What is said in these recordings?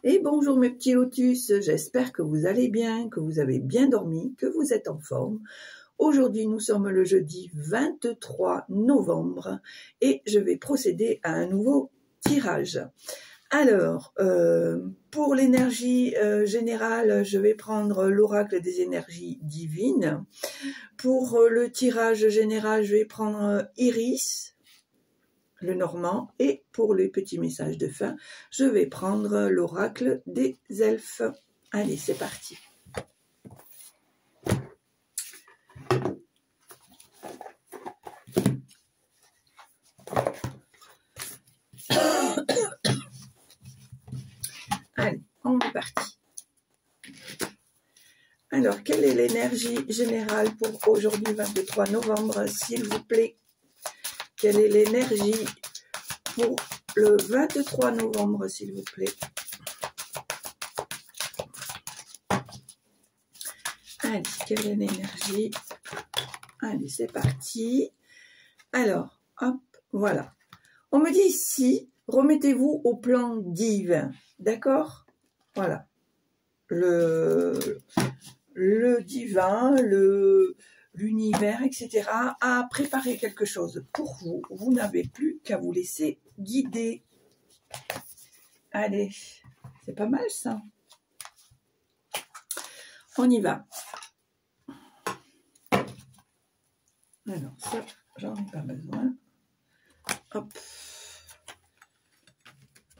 Et bonjour mes petits lotus, j'espère que vous allez bien, que vous avez bien dormi, que vous êtes en forme. Aujourd'hui, nous sommes le jeudi 23 novembre et je vais procéder à un nouveau tirage. Alors, pour l'énergie générale, je vais prendre l'oracle des énergies divines. Pour le tirage général, je vais prendre Iris, le normand, et pour les petits messages de fin, je vais prendre l'oracle des elfes. Allez, c'est parti. Allez, on est parti. Alors, quelle est l'énergie générale pour aujourd'hui, 23 novembre, s'il vous plaît? Quelle est l'énergie pour le 23 novembre, s'il vous plaît? Allez, quelle est l'énergie? Allez, c'est parti. Alors, hop, voilà. On me dit ici, remettez-vous au plan divin, d'accord? Voilà. Le divin, l'univers, etc. a préparé quelque chose pour vous. Vous n'avez plus qu'à vous laisser guider. Allez, c'est pas mal ça. On y va. Alors ça, j'en ai pas besoin. Hop.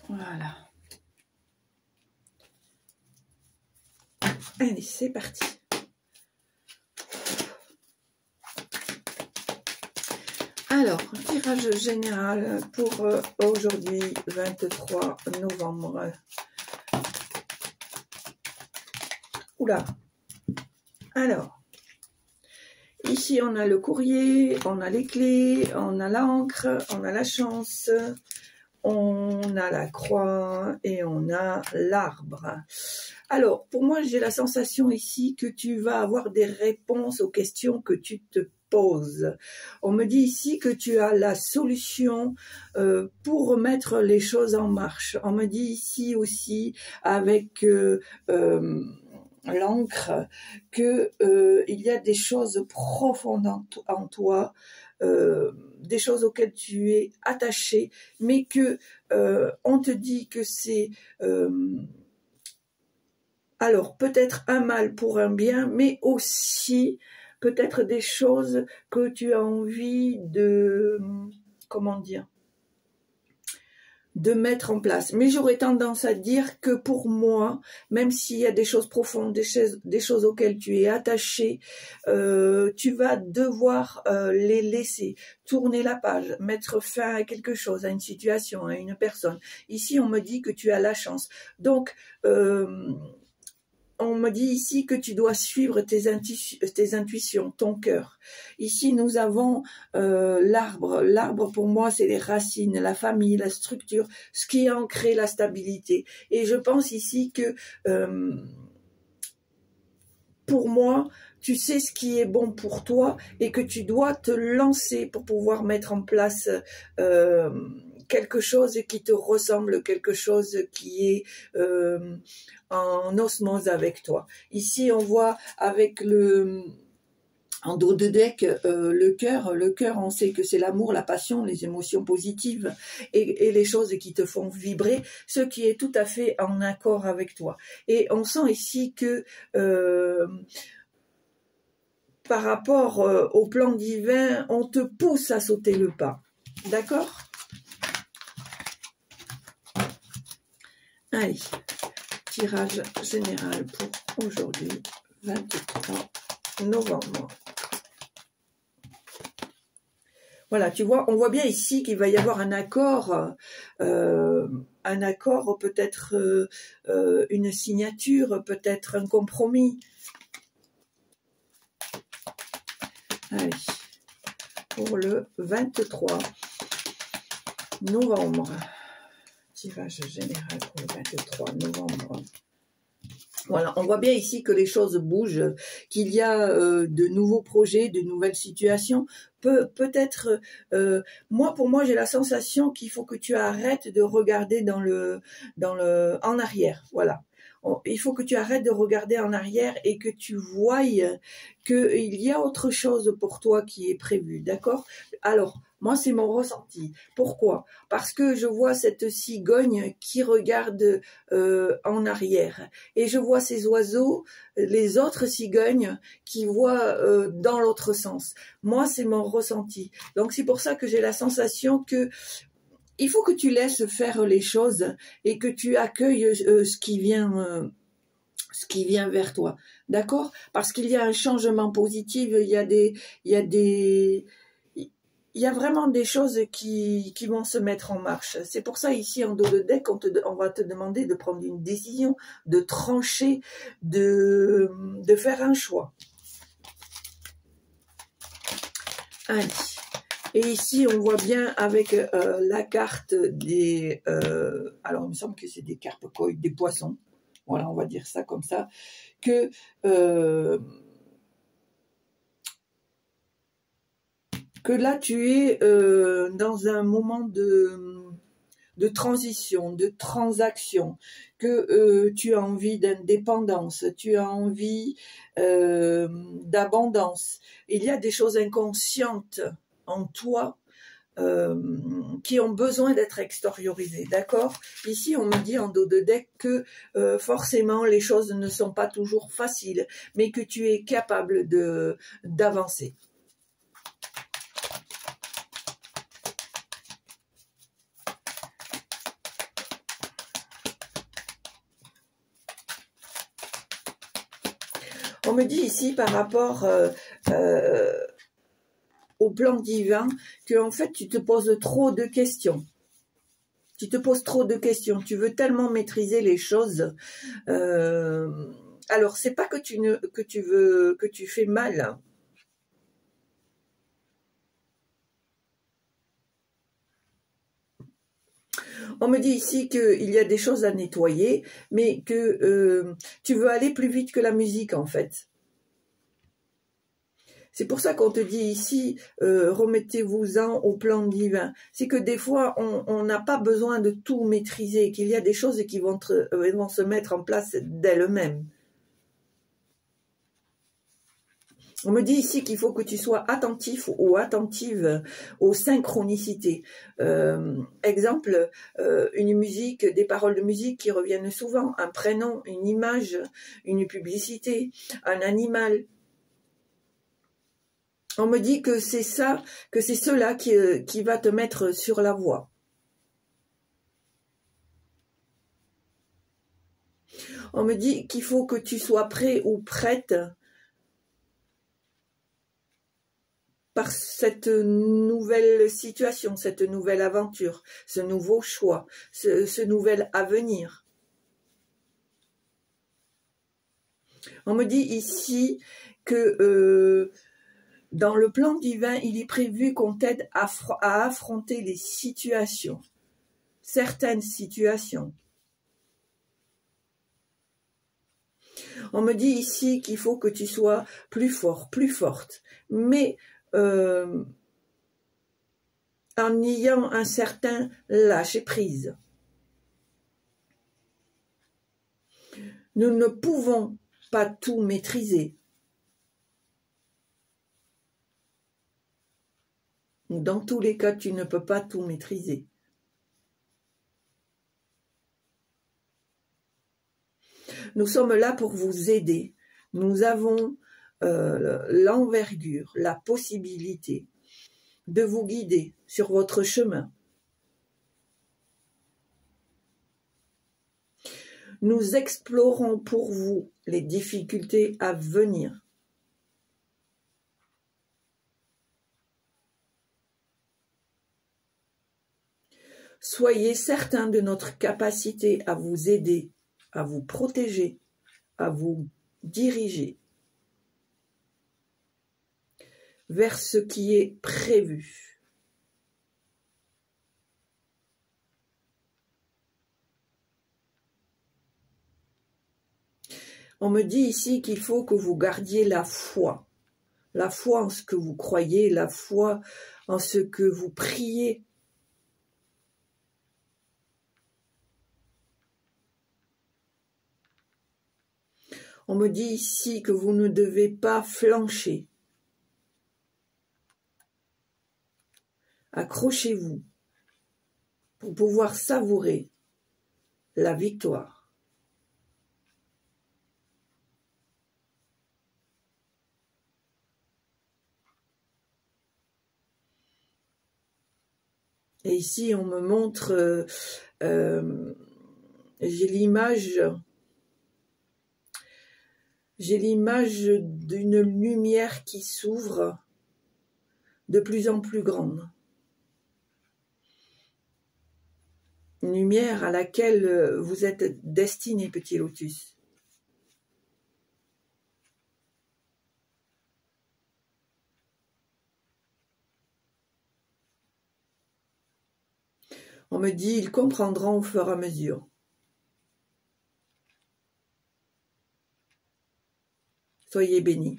Voilà. Allez, c'est parti. Alors, tirage général pour aujourd'hui, 23 novembre. Oula. Alors, ici, on a le courrier, on a les clés, on a l'encre, on a la chance, on a la croix et on a l'arbre. Alors, pour moi, j'ai la sensation ici que tu vas avoir des réponses aux questions que tu te poses. On me dit ici que tu as la solution pour remettre les choses en marche. On me dit ici aussi, avec l'encre, que il y a des choses profondes en toi, des choses auxquelles tu es attaché, mais que on te dit que c'est alors peut-être un mal pour un bien, mais aussi peut-être des choses que tu as envie de, comment dire, de mettre en place. Mais j'aurais tendance à dire que pour moi, même s'il y a des choses profondes, des choses auxquelles tu es attaché, tu vas devoir les laisser, tourner la page, mettre fin à quelque chose, à une situation, à une personne. Ici, on me dit que tu as la chance. Donc, on me dit ici que tu dois suivre tes intuitions, ton cœur. Ici, nous avons l'arbre. L'arbre, pour moi, c'est les racines, la famille, la structure, ce qui a ancré la stabilité. Et je pense ici que, pour moi, tu sais ce qui est bon pour toi et que tu dois te lancer pour pouvoir mettre en place quelque chose qui te ressemble, quelque chose qui est en osmose avec toi. Ici, on voit avec en dos de deck, le cœur, on sait que c'est l'amour, la passion, les émotions positives et les choses qui te font vibrer, ce qui est tout à fait en accord avec toi. Et on sent ici que par rapport au plan divin, on te pousse à sauter le pas. D'accord? Allez, tirage général pour aujourd'hui, 23 novembre. Voilà, tu vois, on voit bien ici qu'il va y avoir un accord peut-être une signature, peut-être un compromis. Allez, pour le 23 novembre. Tirage général pour le 23 novembre. Voilà, on voit bien ici que les choses bougent, qu'il y a de nouveaux projets, de nouvelles situations. Peut-être, pour moi, j'ai la sensation qu'il faut que tu arrêtes de regarder en arrière. Voilà. Il faut que tu arrêtes de regarder en arrière et que tu voies qu'il y a autre chose pour toi qui est prévu, d'accord? Alors, moi, c'est mon ressenti. Pourquoi? Parce que je vois cette cigogne qui regarde en arrière. Et je vois ces oiseaux, les autres cigognes, qui voient dans l'autre sens. Moi, c'est mon ressenti. Donc, c'est pour ça que j'ai la sensation que il faut que tu laisses faire les choses et que tu accueilles ce qui vient vers toi, d'accord? Parce qu'il y a un changement positif, il y a vraiment des choses qui vont se mettre en marche. C'est pour ça ici en dos de deck, on va te demander de prendre une décision, de trancher, de faire un choix. Allez. Et ici, on voit bien avec la carte des... alors, il me semble que c'est des carpe-coïdes, des poissons. Voilà, on va dire ça comme ça. Que là, tu es dans un moment de transition, de transaction, que tu as envie d'indépendance, tu as envie d'abondance. Il y a des choses inconscientes en toi qui ont besoin d'être extériorisées, d'accord? Ici, on me dit en dos de deck que forcément, les choses ne sont pas toujours faciles, mais que tu es capable d'avancer. On me dit ici par rapport au plan divin que en fait tu te poses trop de questions. Tu te poses trop de questions. Tu veux tellement maîtriser les choses. Alors c'est pas que tu fais mal. Hein. On me dit ici qu'il y a des choses à nettoyer, mais que tu veux aller plus vite que la musique en fait. C'est pour ça qu'on te dit ici, remettez-vous-en au plan divin. C'est que des fois, on n'a pas besoin de tout maîtriser, qu'il y a des choses qui vont se mettre en place d'elles-mêmes. On me dit ici qu'il faut que tu sois attentif ou attentive aux synchronicités. Exemple, une musique, des paroles de musique qui reviennent souvent, un prénom, une image, une publicité, un animal. On me dit que c'est ça, que c'est cela qui va te mettre sur la voie. On me dit qu'il faut que tu sois prêt ou prête par cette nouvelle situation, cette nouvelle aventure, ce nouveau choix, ce nouvel avenir. On me dit ici que dans le plan divin, il est prévu qu'on t'aide à affronter les situations, certaines situations. On me dit ici qu'il faut que tu sois plus fort, plus forte, mais en ayant un certain lâcher-prise. Nous ne pouvons pas tout maîtriser. Dans tous les cas, tu ne peux pas tout maîtriser. Nous sommes là pour vous aider. Nous avons l'envergure, la possibilité de vous guider sur votre chemin. Nous explorons pour vous les difficultés à venir. Soyez certains de notre capacité à vous aider, à vous protéger, à vous diriger vers ce qui est prévu. On me dit ici qu'il faut que vous gardiez la foi en ce que vous croyez, la foi en ce que vous priez. On me dit ici que vous ne devez pas flancher. Accrochez-vous pour pouvoir savourer la victoire. Et ici, on me montre, j'ai l'image d'une lumière qui s'ouvre de plus en plus grande. Une lumière à laquelle vous êtes destiné, petit lotus. On me dit, ils comprendront au fur et à mesure. Soyez bénis.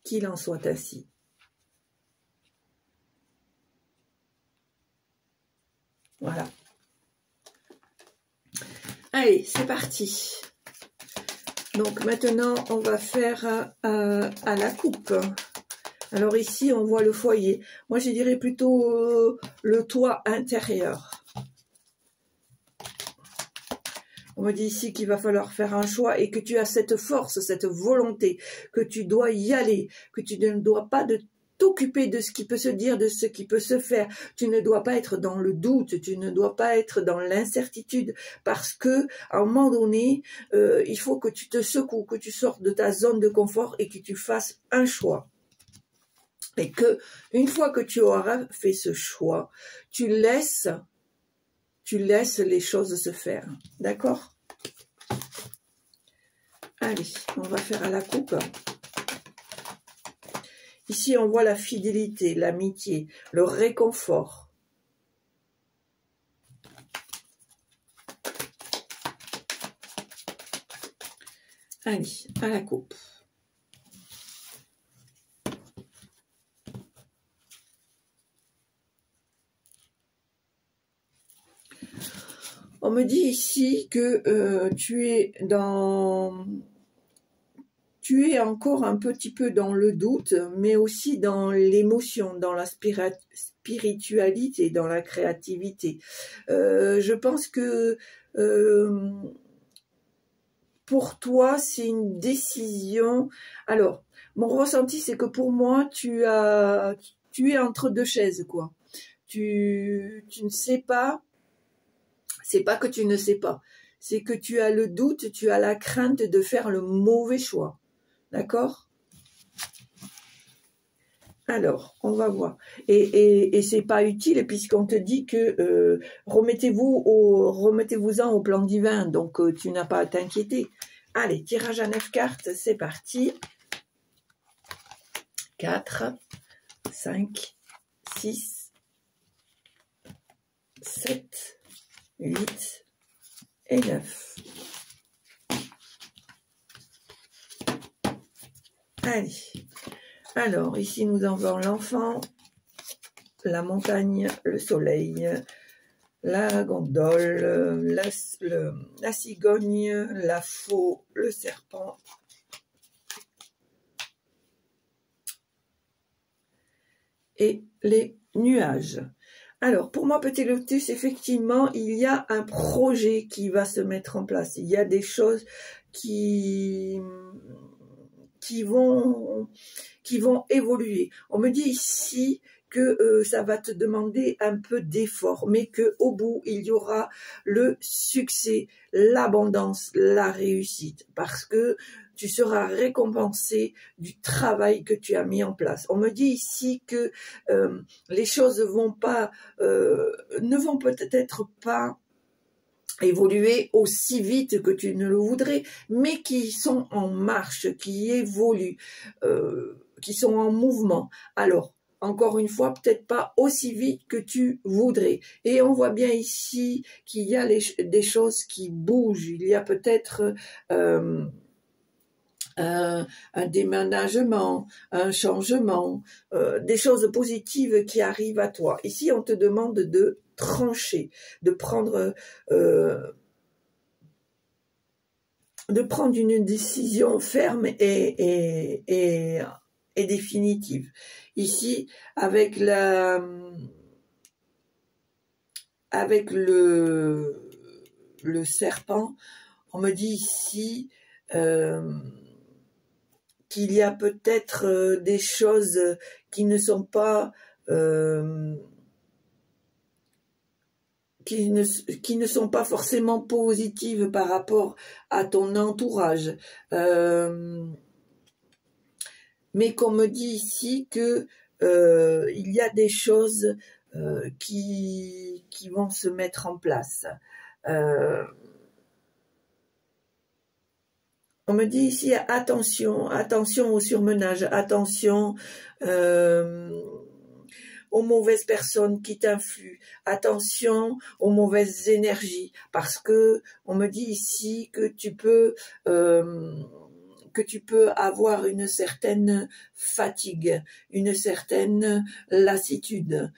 Qu'il en soit ainsi. Voilà. Allez, c'est parti. Donc maintenant, on va faire à la coupe. Alors ici, on voit le foyer. Moi, je dirais plutôt le toit intérieur. On me dit ici qu'il va falloir faire un choix et que tu as cette force, cette volonté, que tu dois y aller, que tu ne dois pas t'occuper de ce qui peut se dire, de ce qui peut se faire. Tu ne dois pas être dans le doute, tu ne dois pas être dans l'incertitude, parce que à un moment donné, il faut que tu te secoues, que tu sortes de ta zone de confort et que tu fasses un choix. Et que une fois que tu auras fait ce choix, tu laisses les choses se faire. D'accord? Allez, on va faire à la coupe. Ici, on voit la fidélité, l'amitié, le réconfort. Allez, à la coupe. On me dit ici que tu es encore un petit peu dans le doute, mais aussi dans l'émotion, dans la spiritualité, dans la créativité. Je pense que pour toi, c'est une décision. Alors, mon ressenti, c'est que pour moi, tu es entre deux chaises, quoi. Tu ne sais pas. C'est pas que tu ne sais pas, c'est que tu as le doute, tu as la crainte de faire le mauvais choix. D'accord? Alors, on va voir. Et c'est pas utile puisqu'on te dit que remettez-vous-en au plan divin, donc tu n'as pas à t'inquiéter. Allez, tirage à 9 cartes, c'est parti. 4, 5, 6, 7, 8 et 9. Allez. Alors, ici, nous avons l'enfant, la montagne, le soleil, la gondole, la cigogne, la faux, le serpent. Et les nuages. Alors, pour moi, petit lotus, effectivement, il y a un projet qui va se mettre en place. Il y a des choses qui vont évoluer. On me dit ici que ça va te demander un peu d'effort, mais qu'au bout, il y aura le succès, l'abondance, la réussite, parce que tu seras récompensé du travail que tu as mis en place. On me dit ici que les choses ne vont peut-être pas évoluer aussi vite que tu ne le voudrais, mais qui sont en marche, qui évoluent, qui sont en mouvement. Alors, encore une fois, peut-être pas aussi vite que tu voudrais. Et on voit bien ici qu'il y a des choses qui bougent. Il y a peut-être un déménagement, un changement, des choses positives qui arrivent à toi. Ici, on te demande de trancher, de prendre une décision ferme et définitive. Ici, avec le serpent, on me dit ici qu'il y a peut-être des choses qui ne sont pas qui ne sont pas forcément positives par rapport à ton entourage. Mais qu'on me dit ici que il y a des choses qui vont se mettre en place. On me dit ici, attention, attention au surmenage, attention aux mauvaises personnes qui t'influent, attention aux mauvaises énergies, parce que on me dit ici que tu peux avoir une certaine fatigue, une certaine lassitude.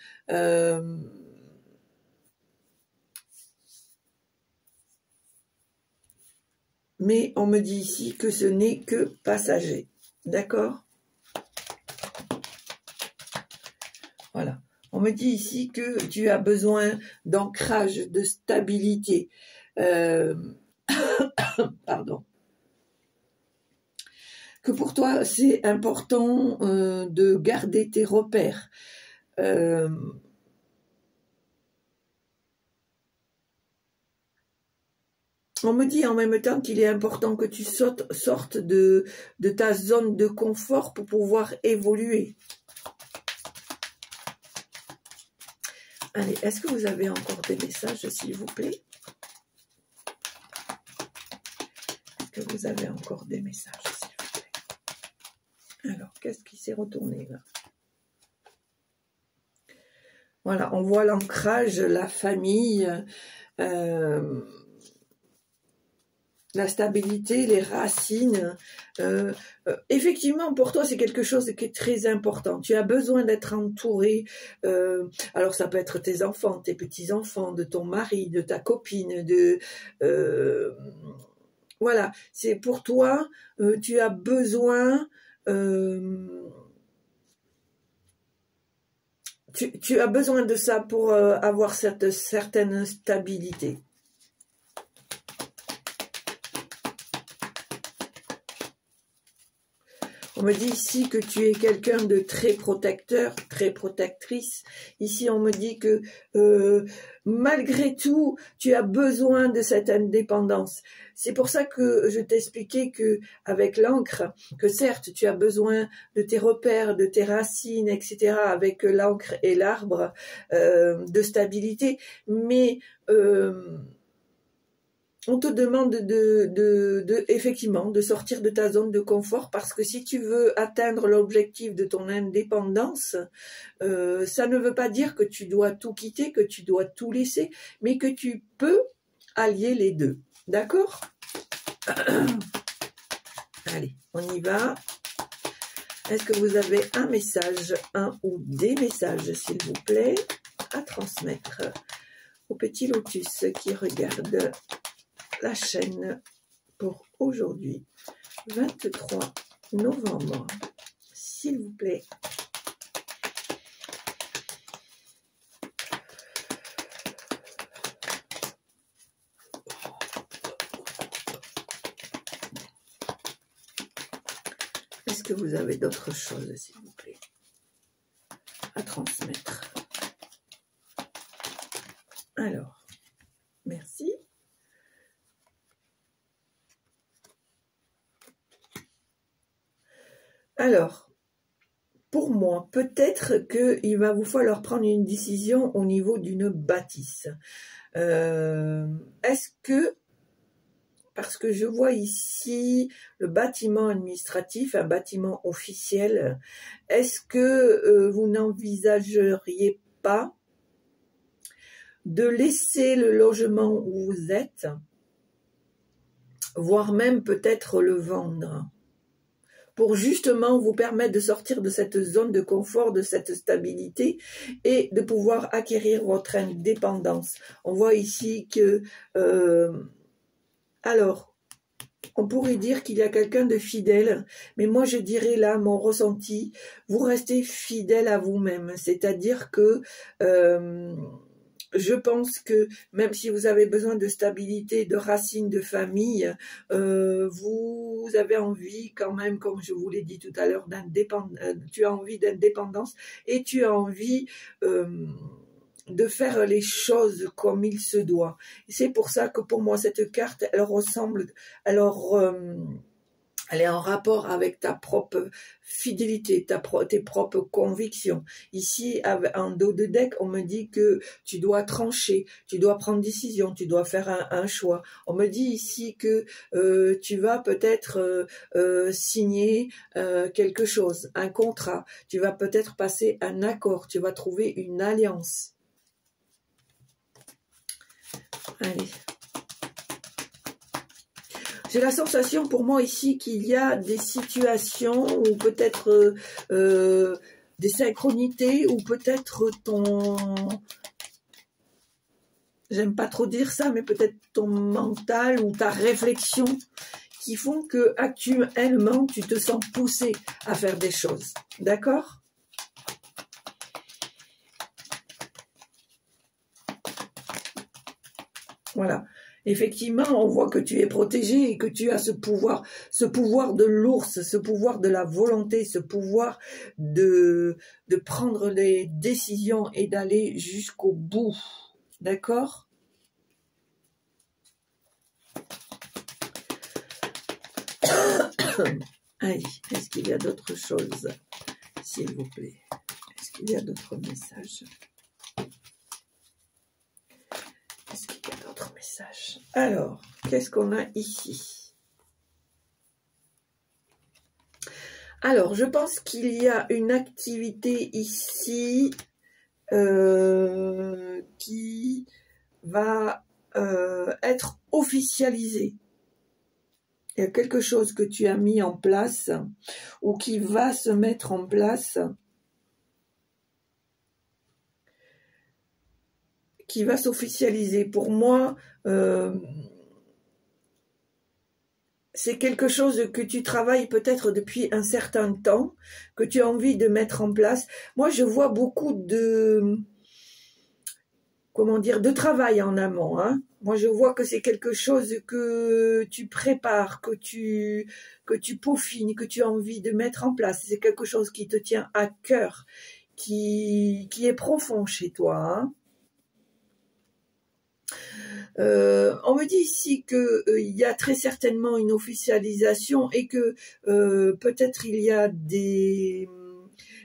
Mais on me dit ici que ce n'est que passager. D'accord? Voilà. On me dit ici que tu as besoin d'ancrage, de stabilité. Pardon. Que pour toi, c'est important de garder tes repères. On me dit en même temps qu'il est important que tu sortes de ta zone de confort pour pouvoir évoluer. Allez, est-ce que vous avez encore des messages, s'il vous plaît? Est-ce que vous avez encore des messages, s'il vous plaît? Alors, qu'est-ce qui s'est retourné là? Voilà, on voit l'ancrage, la famille, la stabilité, les racines. Effectivement, pour toi, c'est quelque chose qui est très important. Tu as besoin d'être entouré. Alors, ça peut être tes enfants, tes petits-enfants, de ton mari, de ta copine, voilà, c'est pour toi, tu as besoin... Tu as besoin de ça pour avoir cette certaine stabilité. On me dit ici que tu es quelqu'un de très protecteur, très protectrice. Ici, on me dit que malgré tout, tu as besoin de cette indépendance. C'est pour ça que je t'expliquais que avec l'encre, que certes, tu as besoin de tes repères, de tes racines, etc., avec l'encre et l'arbre, de stabilité, mais... on te demande effectivement de sortir de ta zone de confort, parce que si tu veux atteindre l'objectif de ton indépendance, ça ne veut pas dire que tu dois tout quitter, que tu dois tout laisser, mais que tu peux allier les deux. D'accord? Allez, on y va. Est-ce que vous avez un message, un ou des messages, s'il vous plaît, à transmettre au petit lotus qui regarde la chaîne pour aujourd'hui, 23 novembre, s'il vous plaît. Est-ce que vous avez d'autres choses, s'il vous plaît, à transmettre? Alors, merci. Alors, pour moi, peut-être qu'il va vous falloir prendre une décision au niveau d'une bâtisse. Est-ce que, parce que que je vois ici le bâtiment administratif, un bâtiment officiel. Est-ce que vous n'envisageriez pas de laisser le logement où vous êtes, voire même peut-être le vendre, pour justement vous permettre de sortir de cette zone de confort, de cette stabilité et de pouvoir acquérir votre indépendance. On voit ici que, alors, on pourrait dire qu'il y a quelqu'un de fidèle, mais moi je dirais là, mon ressenti, vous restez fidèle à vous-même, c'est-à-dire que je pense que même si vous avez besoin de stabilité, de racines, de famille, vous avez envie quand même, comme je vous l'ai dit tout à l'heure, tu as envie d'indépendance et tu as envie de faire les choses comme il se doit. C'est pour ça que pour moi, cette carte, elle ressemble, alors elle est en rapport avec ta propre fidélité, tes propres convictions. Ici, en dos de deck, on me dit que tu dois trancher, tu dois prendre décision, tu dois faire un choix. On me dit ici que tu vas peut-être signer quelque chose, un contrat. Tu vas peut-être passer un accord, tu vas trouver une alliance. Allez. J'ai la sensation pour moi ici qu'il y a des situations ou peut-être des synchronités ou peut-être j'aime pas trop dire ça, mais peut-être ton mental ou ta réflexion qui font que actuellement tu te sens poussé à faire des choses. D'accord ? Voilà. Effectivement, on voit que tu es protégé et que tu as ce pouvoir de l'ours, ce pouvoir de la volonté, ce pouvoir de prendre les décisions et d'aller jusqu'au bout. D'accord ? Allez, est-ce qu'il y a d'autres choses, s'il vous plaît? Est-ce qu'il y a d'autres messages? Est-ce qu'il y a d'autres messages? Alors, qu'est-ce qu'on a ici? Alors, je pense qu'il y a une activité ici qui va être officialisée. Il y a quelque chose que tu as mis en place ou qui va se mettre en place, qui va s'officialiser. Pour moi, c'est quelque chose que tu travailles peut-être depuis un certain temps, que tu as envie de mettre en place. Moi, je vois beaucoup de, comment dire, de travail en amont. Hein. Moi, je vois que c'est quelque chose que tu prépares, que tu peaufines, que tu as envie de mettre en place. C'est quelque chose qui te tient à cœur, qui est profond chez toi. Hein. On me dit ici que il y a très certainement une officialisation et que peut-être il y a des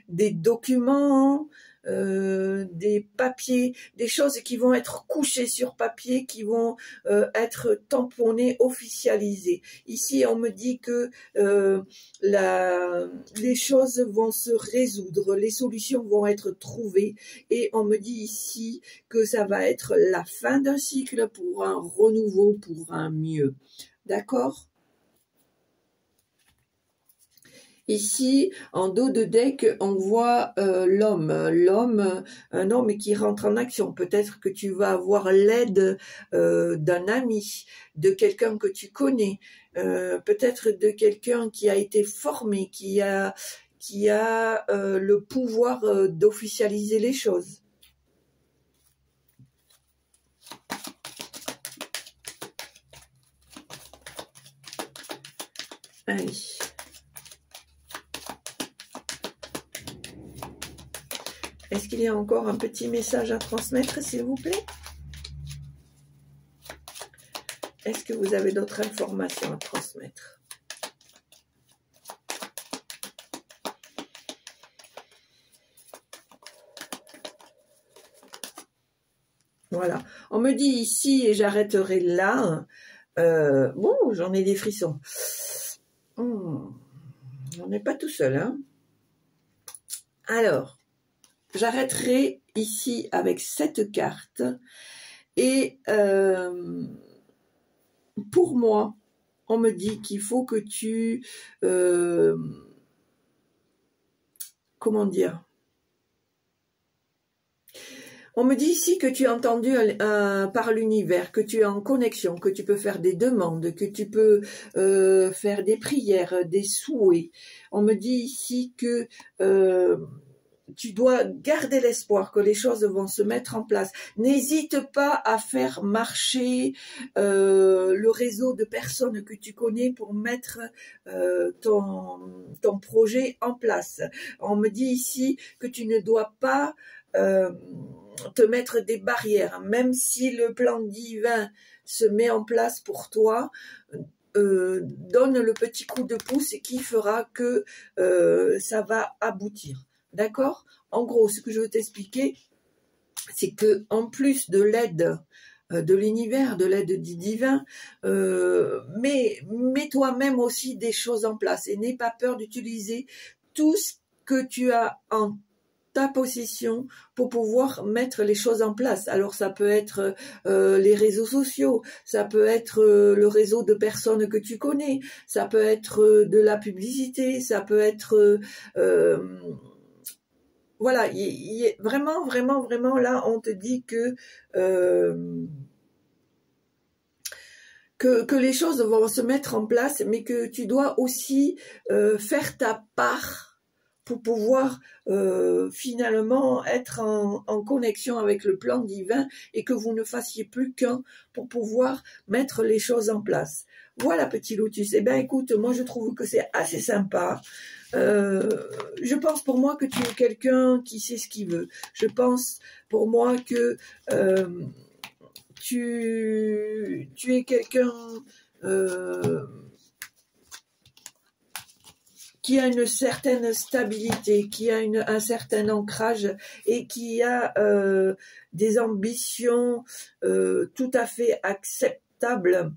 documents, des papiers, des choses qui vont être couchées sur papier, qui vont être tamponnées, officialisées. Ici, on me dit que les choses vont se résoudre, les solutions vont être trouvées, et on me dit ici que ça va être la fin d'un cycle pour un renouveau, pour un mieux. D'accord ? Ici, en dos de deck, on voit l'homme, un homme qui rentre en action. Peut-être que tu vas avoir l'aide d'un ami, de quelqu'un que tu connais, peut-être de quelqu'un qui a été formé, qui a le pouvoir d'officialiser les choses. Allez. Est-ce qu'il y a encore un petit message à transmettre, s'il vous plaît? Est-ce que vous avez d'autres informations à transmettre? Voilà. On me dit ici, et j'arrêterai là, Bon, j'en ai des frissons. On n'est pas tout seul, hein. Alors, j'arrêterai ici avec cette carte. Et pour moi, on me dit qu'il faut que tu... comment dire? On me dit ici que tu es entendu par l'univers, que tu es en connexion, que tu peux faire des demandes, que tu peux faire des prières, des souhaits. On me dit ici que tu dois garder l'espoir que les choses vont se mettre en place. N'hésite pas à faire marcher le réseau de personnes que tu connais pour mettre ton projet en place. On me dit ici que tu ne dois pas te mettre des barrières, même si le plan divin se met en place pour toi. Donne le petit coup de pouce qui fera que ça va aboutir. D'accord? En gros, ce que je veux t'expliquer, c'est que en plus de l'aide de l'univers, de l'aide du divin, mets toi-même aussi des choses en place et n'aie pas peur d'utiliser tout ce que tu as en ta possession pour pouvoir mettre les choses en place. Alors ça peut être les réseaux sociaux, ça peut être le réseau de personnes que tu connais, ça peut être de la publicité, ça peut être voilà, vraiment, vraiment, vraiment là, on te dit que les choses vont se mettre en place, mais que tu dois aussi faire ta part pour pouvoir finalement être en connexion avec le plan divin et que vous ne fassiez plus qu'un pour pouvoir mettre les choses en place. Voilà, petit lotus. Eh bien, écoute, moi, je trouve que c'est assez sympa. Je pense pour moi que tu es quelqu'un qui sait ce qu'il veut. Je pense pour moi que tu es quelqu'un qui a une certaine stabilité, qui a un certain ancrage et qui a des ambitions tout à fait acceptables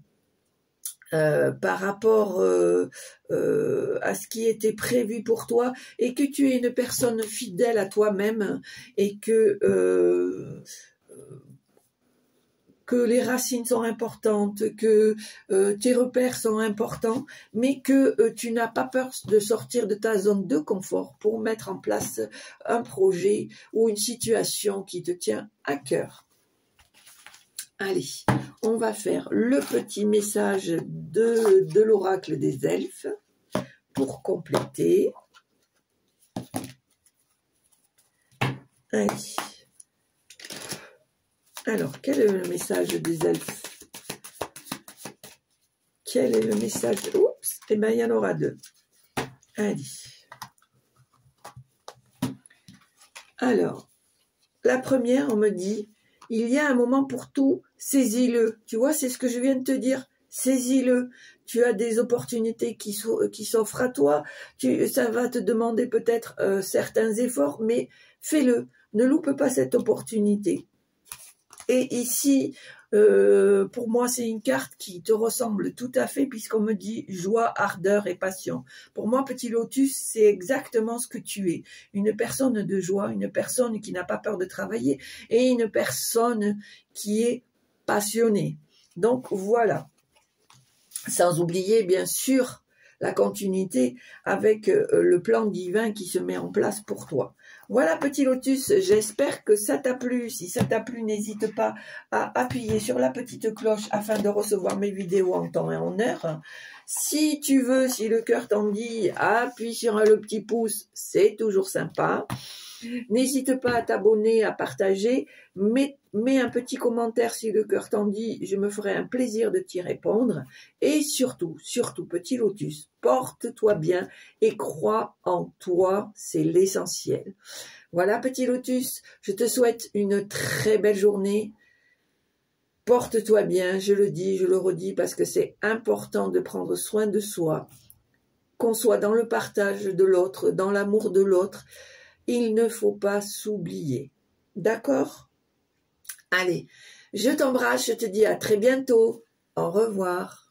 par rapport à ce qui était prévu pour toi et que tu es une personne fidèle à toi-même et que les racines sont importantes, que tes repères sont importants, mais que tu n'as pas peur de sortir de ta zone de confort pour mettre en place un projet ou une situation qui te tient à cœur. Allez, on va faire le petit message de l'oracle des elfes pour compléter. Allez. Alors, quel est le message des elfes? Quel est le message? Oups, eh bien, il y en aura deux. Allez. Alors, la première, on me dit, il y a un moment pour tout, saisis-le. Tu vois, c'est ce que je viens de te dire. Saisis-le. Tu as des opportunités qui s'offrent à toi. Ça va te demander peut-être certains efforts, mais fais-le. Ne loupe pas cette opportunité. Et ici, pour moi, c'est une carte qui te ressemble tout à fait puisqu'on me dit joie, ardeur et passion. Pour moi, petit lotus, c'est exactement ce que tu es. Une personne de joie, une personne qui n'a pas peur de travailler et une personne qui est passionnée. Donc, voilà. Sans oublier, bien sûr, la continuité avec le plan divin qui se met en place pour toi. Voilà, petit lotus, j'espère que ça t'a plu. Si ça t'a plu, n'hésite pas à appuyer sur la petite cloche afin de recevoir mes vidéos en temps et en heure. Si tu veux, si le cœur t'en dit, appuie sur le petit pouce, c'est toujours sympa. N'hésite pas à t'abonner, à partager, mets un petit commentaire si le cœur t'en dit, je me ferai un plaisir de t'y répondre. Et surtout, petit lotus, porte-toi bien et crois en toi, c'est l'essentiel. Voilà, petit lotus, je te souhaite une très belle journée. Porte-toi bien, je le dis, je le redis, parce que c'est important de prendre soin de soi, qu'on soit dans le partage de l'autre, dans l'amour de l'autre. Il ne faut pas s'oublier. D'accord? Allez, je t'embrasse, je te dis à très bientôt. Au revoir.